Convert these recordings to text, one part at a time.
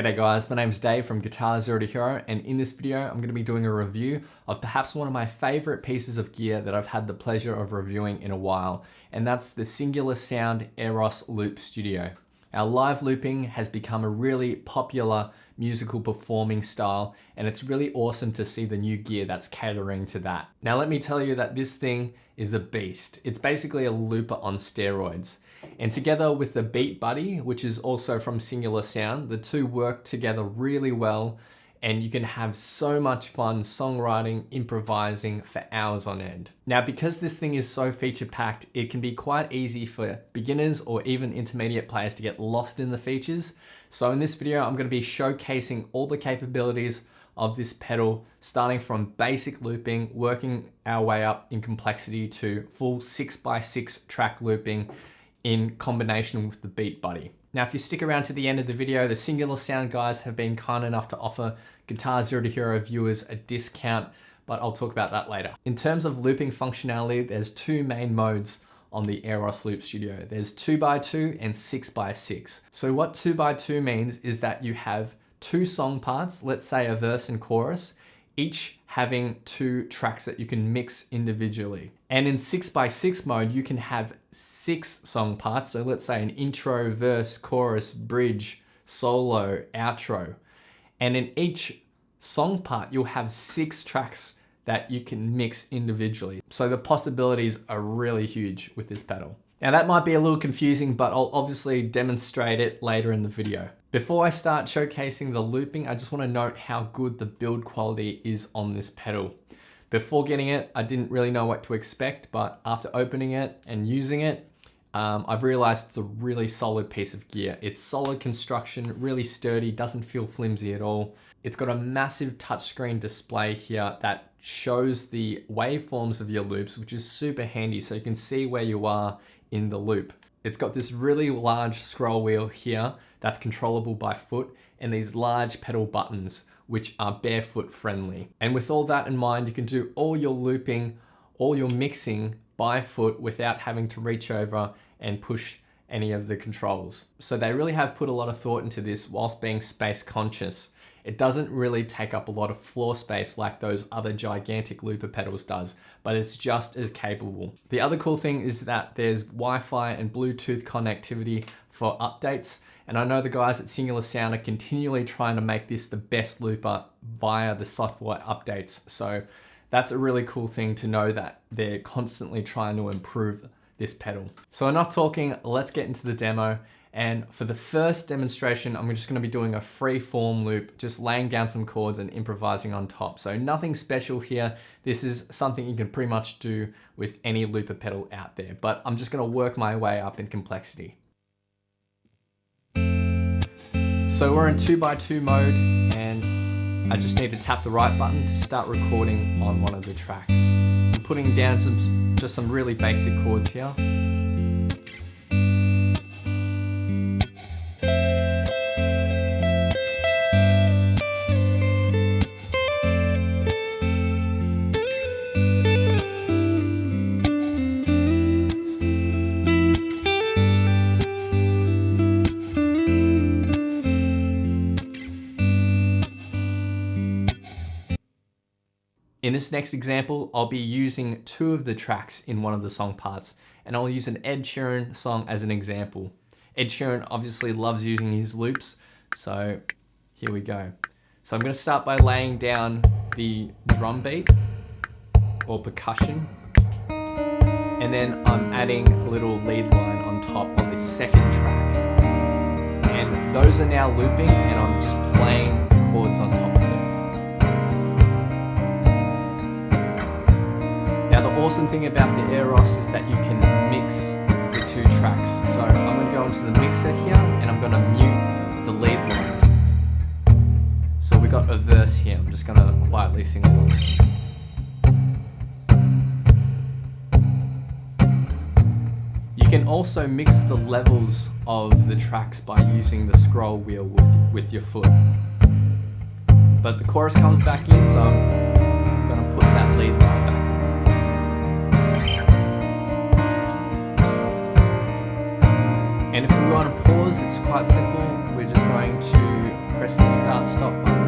G'day guys, my name's Dave from Guitar Zero to Hero, and in this video I'm going to be doing a review of perhaps one of my favorite pieces of gear that I've had the pleasure of reviewing in a while, and that's the Singular Sound Aeros Loop Studio. Our live looping has become a really popular musical performing style, and it's really awesome to see the new gear that's catering to that. Now let me tell you that this thing is a beast. It's basically a looper on steroids. And together with the BeatBuddy, which is also from Singular Sound, the two work together really well, and you can have so much fun songwriting, improvising for hours on end. Now, because this thing is so feature-packed, it can be quite easy for beginners or even intermediate players to get lost in the features. So in this video, I'm going to be showcasing all the capabilities of this pedal, starting from basic looping, working our way up in complexity to full 6x6 track looping in combination with the BeatBuddy. Now, if you stick around to the end of the video, the Singular Sound guys have been kind enough to offer Guitar Zero to Hero viewers a discount, but I'll talk about that later. In terms of looping functionality, there's two main modes on the Aeros Loop Studio. There's 2x2 and 6x6. So what 2x2 means is that you have two song parts, let's say a verse and chorus, each having two tracks that you can mix individually. And in 6x6 mode, you can have 6 song parts. So let's say an intro, verse, chorus, bridge, solo, outro. And in each song part, you'll have 6 tracks that you can mix individually. So the possibilities are really huge with this pedal. Now that might be a little confusing, but I'll obviously demonstrate it later in the video. Before I start showcasing the looping, I just want to note how good the build quality is on this pedal. Before getting it, I didn't really know what to expect, but after opening it and using it, I've realized it's a really solid piece of gear. It's solid construction, really sturdy, doesn't feel flimsy at all. It's got a massive touchscreen display here that shows the waveforms of your loops, which is super handy so you can see where you are in the loop. It's got this really large scroll wheel here that's controllable by foot, and these large pedal buttons which are barefoot friendly. And with all that in mind, you can do all your looping, all your mixing by foot without having to reach over and push any of the controls. So they really have put a lot of thought into this whilst being space conscious. It doesn't really take up a lot of floor space like those other gigantic looper pedals does, but it's just as capable. The other cool thing is that there's Wi-Fi and Bluetooth connectivity for updates. And I know the guys at Singular Sound are continually trying to make this the best looper via the software updates. So that's a really cool thing to know that they're constantly trying to improve this pedal. So enough talking, let's get into the demo. And for the first demonstration, I'm just going to be doing a free form loop, just laying down some chords and improvising on top. So nothing special here. This is something you can pretty much do with any looper pedal out there, but I'm just going to work my way up in complexity. So we're in 2x2 mode, and I just need to tap the right button to start recording on one of the tracks. I'm putting down just some really basic chords here. In this next example, I'll be using 2 of the tracks in one of the song parts, and I'll use an Ed Sheeran song as an example. Ed Sheeran obviously loves using his loops, so here we go. So I'm going to start by laying down the drum beat or percussion, and then I'm adding a little lead line on top on this second track. And those are now looping, and I'm just playing chords on top of it. Now the awesome thing about the Aeros is that you can mix the 2 tracks. So I'm going to go into the mixer here, and I'm going to mute the lead line. So we got a verse here. I'm just going to quietly sing along. You can also mix the levels of the tracks by using the scroll wheel with your foot. But the chorus comes back in, so I'm going to put that lead line back. And if we want to pause, it's quite simple. We're just going to press the start stop button.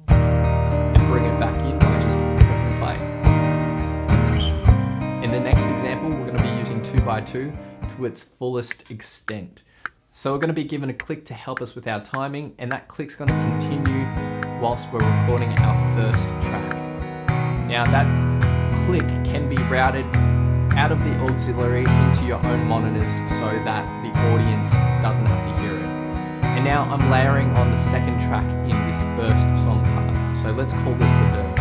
And bring it back in by just pressing play. In the next example, we're going to be using 2x2 to its fullest extent. So we're going to be given a click to help us with our timing, and that click's going to continue whilst we're recording our first track. Now that click can be routed out of the auxiliary into your own monitors so that the audience doesn't have to hear it. And now I'm layering on the second track in this first song part. So let's call this the verse.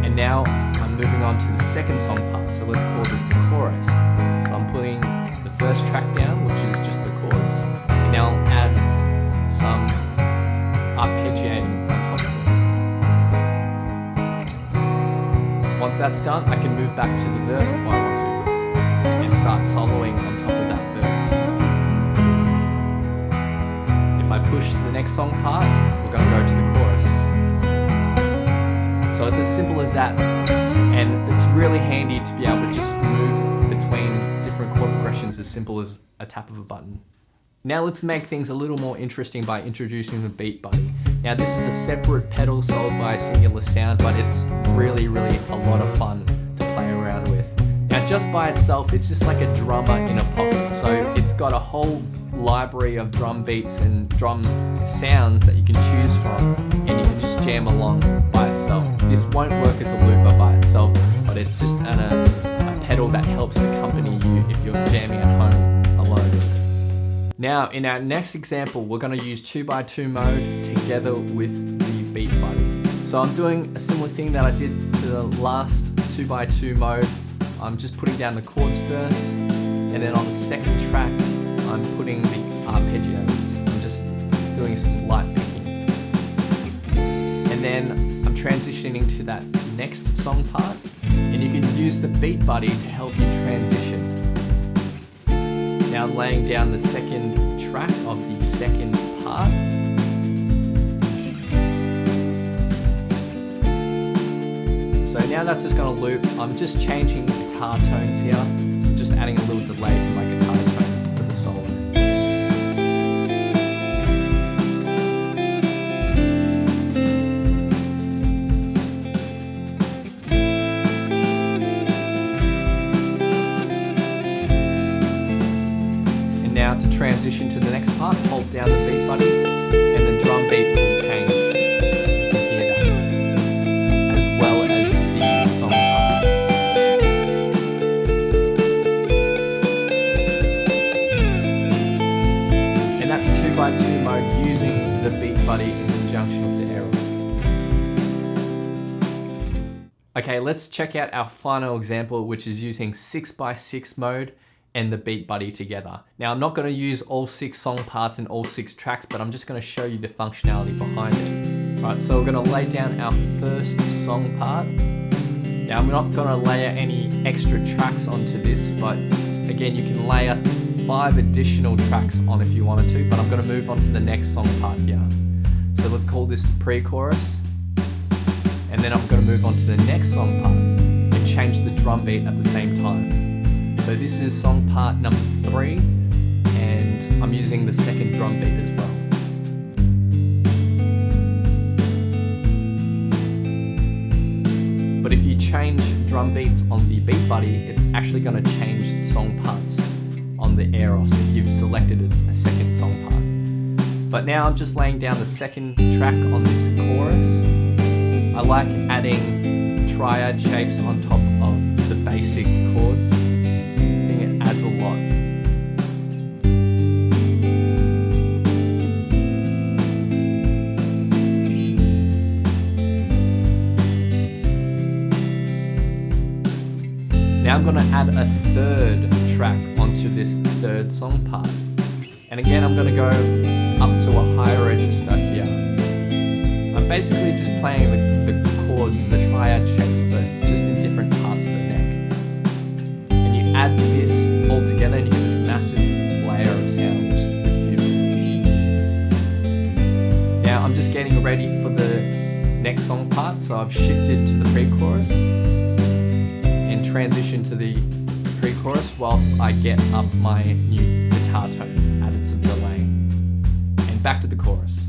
And now I'm moving on to the second song part. So let's call this the chorus. So I'm putting the first track down, which is just the chorus. And now I'll add some arpeggiating on top of it. Once that's done, I can move back to the verse if I want to and start soloing on top of that verse. If I push the next song part, we're going to go to the chorus. So it's as simple as that, and it's really handy to be able to just move between different chord progressions as simple as a tap of a button. Now let's make things a little more interesting by introducing the BeatBuddy. Now this is a separate pedal sold by Singular Sound, but it's really a lot of fun to play around with. Now just by itself, it's just like a drummer in a pocket. So it's got a whole library of drum beats and drum sounds that you can choose from, and you can just jam along by itself. This won't work as a looper by itself, but it's just a pedal that helps accompany you if you're jamming at home alone. Now, in our next example, we're going to use 2x2 mode together with the BeatBuddy. So I'm doing a similar thing that I did to the last 2x2 mode. I'm just putting down the chords first, and then on the second track, I'm putting the arpeggios. I'm just doing some light picking. And then I'm transitioning to that next song part, and you can use the BeatBuddy to help you transition. Now I'm laying down the second track of the second part. So now that's just going to loop. I'm just changing the guitar tones here. So I'm just adding a little delay to my guitar tone for the solo. Now to transition to the next part, hold down the BeatBuddy and the drum beat will change. You can hear that, as well as the song part. And that's 2x2 mode using the BeatBuddy in conjunction with the Aeros. Okay, let's check out our final example, which is using 6x6 mode and the BeatBuddy together. Now I'm not going to use all 6 song parts and all 6 tracks, but I'm just going to show you the functionality behind it. Right, so we're going to lay down our first song part. Now I'm not going to layer any extra tracks onto this, but again you can layer 5 additional tracks on if you wanted to, but I'm going to move on to the next song part here. So let's call this the pre-chorus, and then I'm going to move on to the next song part and change the drum beat at the same time. So this is song part number 3, and I'm using the second drum beat as well. But if you change drum beats on the BeatBuddy, it's actually going to change song parts on the Aeros if you've selected a second song part. But now I'm just laying down the second track on this chorus. I like adding triad shapes on top of the basic chords. Adds a lot. Now I'm going to add a third track onto this third song part. And again, I'm going to go up to a higher register here. I'm basically just playing the chords, the triad shapes, but just in different parts of the neck. Add this all together and you get this massive layer of sound, which is beautiful. Now I'm just getting ready for the next song part, so I've shifted to the pre-chorus and transitioned to the pre-chorus whilst I get up my new back to the chorus.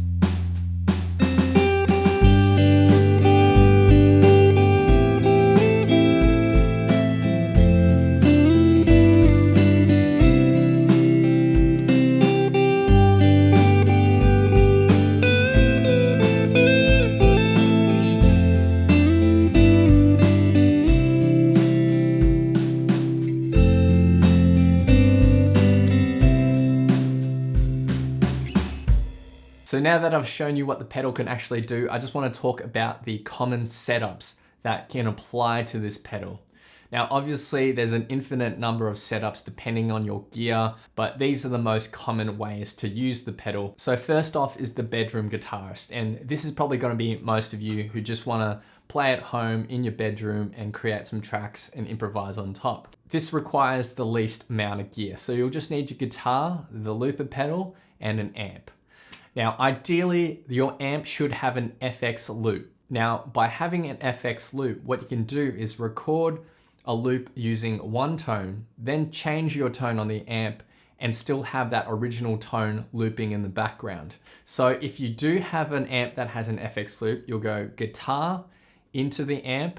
So now that I've shown you what the pedal can actually do, I just want to talk about the common setups that can apply to this pedal. Now, obviously there's an infinite number of setups depending on your gear, but these are the most common ways to use the pedal. So first off is the bedroom guitarist. And this is probably going to be most of you who just want to play at home in your bedroom and create some tracks and improvise on top. This requires the least amount of gear. So you'll just need your guitar, the looper pedal, and an amp. Now, ideally, your amp should have an FX loop. Now, by having an FX loop, what you can do is record a loop using one tone, then change your tone on the amp and still have that original tone looping in the background. So if you do have an amp that has an FX loop, you'll go guitar into the amp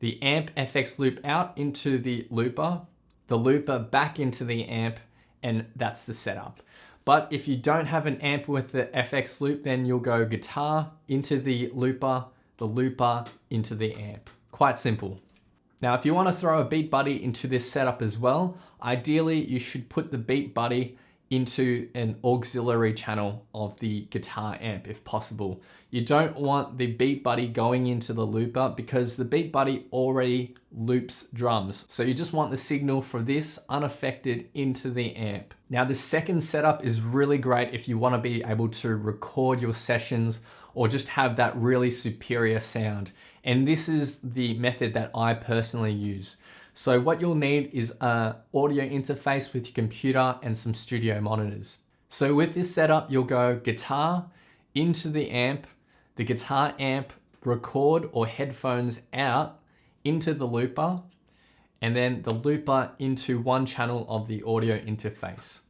FX loop out into the looper back into the amp, and that's the setup. But if you don't have an amp with the FX loop, then you'll go guitar into the looper into the amp. Quite simple. Now, if you want to throw a BeatBuddy into this setup as well, ideally you should put the BeatBuddy into an auxiliary channel of the guitar amp if possible. You don't want the BeatBuddy going into the looper because the BeatBuddy already loops drums. So you just want the signal for this unaffected into the amp. Now, the second setup is really great if you want to be able to record your sessions or just have that really superior sound. And this is the method that I personally use. So what you'll need is an audio interface with your computer and some studio monitors. So with this setup, you'll go guitar into the amp, the guitar amp, record or headphones out into the looper, and then the looper into one channel of the audio interface.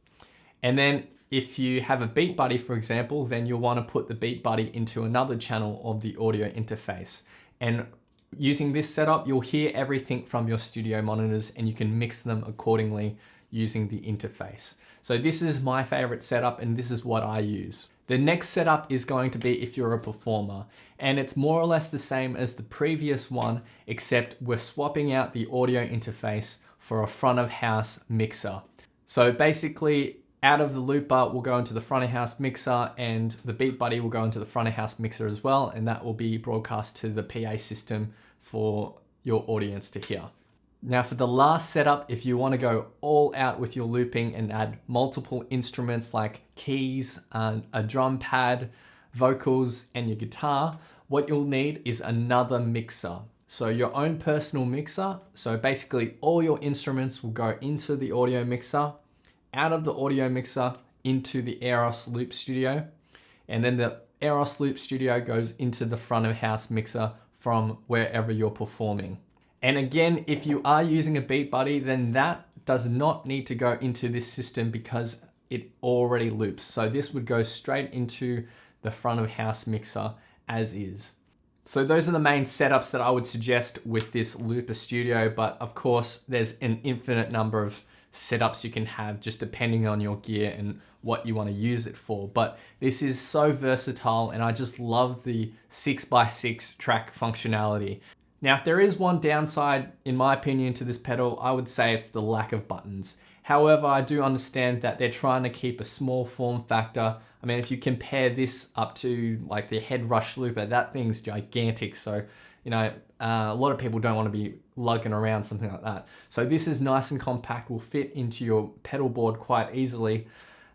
And then if you have a BeatBuddy, for example, then you'll want to put the BeatBuddy into another channel of the audio interface. And using this setup, you'll hear everything from your studio monitors and you can mix them accordingly using the interface. So this is my favorite setup and this is what I use. The next setup is going to be if you're a performer, and it's more or less the same as the previous one, except we're swapping out the audio interface for a front of house mixer. So basically, out of the looper will go into the front of house mixer, and the BeatBuddy will go into the front of house mixer as well, and that will be broadcast to the PA system for your audience to hear. Now for the last setup, if you want to go all out with your looping and add multiple instruments like keys, a drum pad, vocals, and your guitar, what you'll need is another mixer. So your own personal mixer. So basically all your instruments will go into the audio mixer, out of the audio mixer into the Aeros Loop Studio, and then the Aeros Loop Studio goes into the front of house mixer from wherever you're performing. And again, if you are using a BeatBuddy, then that does not need to go into this system because it already loops. So this would go straight into the front of house mixer as is. So those are the main setups that I would suggest with this Looper Studio, but of course there's an infinite number of setups you can have just depending on your gear and what you want to use it for. But this is so versatile and I just love the 6x6 track functionality. Now, if there is one downside, in my opinion, to this pedal, I would say it's the lack of buttons. However, I do understand that they're trying to keep a small form factor. I mean, if you compare this up to like the Head Rush Looper, that thing's gigantic. So, you know, a lot of people don't want to be lugging around something like that. So this is nice and compact, will fit into your pedal board quite easily.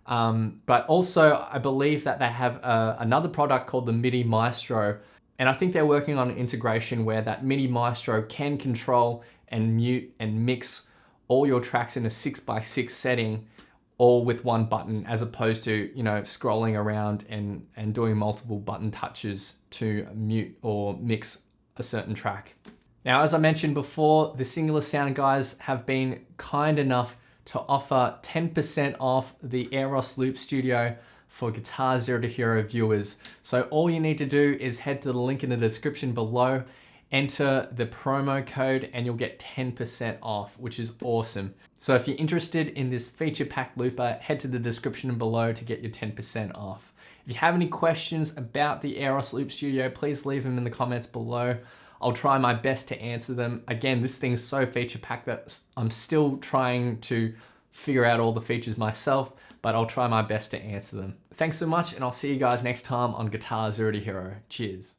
But also, I believe that they have another product called the MIDI Maestro. And I think they're working on an integration where that MIDI Maestro can control and mute and mix all your tracks in a 6x6 setting, all with one button, as opposed to, you know, scrolling around and doing multiple button touches to mute or mix a certain track. Now, as I mentioned before, the Singular Sound guys have been kind enough to offer 10% off the Aeros Loop Studio for Guitar Zero to Hero viewers. So all you need to do is head to the link in the description below, enter the promo code, and you'll get 10% off, which is awesome. So if you're interested in this feature pack looper, head to the description below to get your 10% off. If you have any questions about the Aeros Loop Studio, please leave them in the comments below. I'll try my best to answer them. Again, this thing's so feature packed that I'm still trying to figure out all the features myself, but I'll try my best to answer them. Thanks so much, and I'll see you guys next time on Guitar Zero to Hero. Cheers.